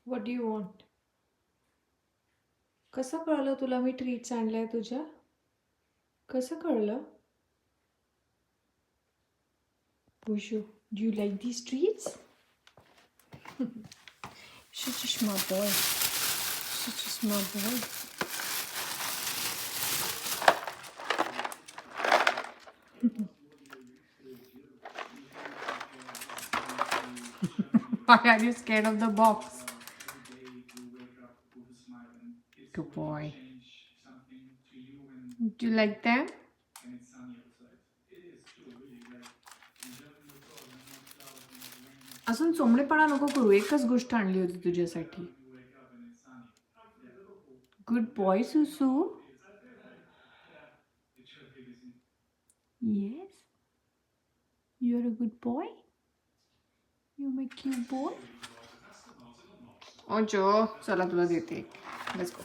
What do you want? कसं कळलं तुला मी ट्रीट्स आणल्या तुझ्या? कसं कळलं? Bushu, do you like these treats? Such a smart boy. Such a smart boy. Why are you scared of the box? Good boy. Do you like them? अजून चोमडेपणा नको करू. एकच गोष्ट आणली होती तुझ्यासाठी. गुड बॉय सुसू. Yes. You are a good boy. You my cute boy. ओजो चला तुला देते. लेट्स गो.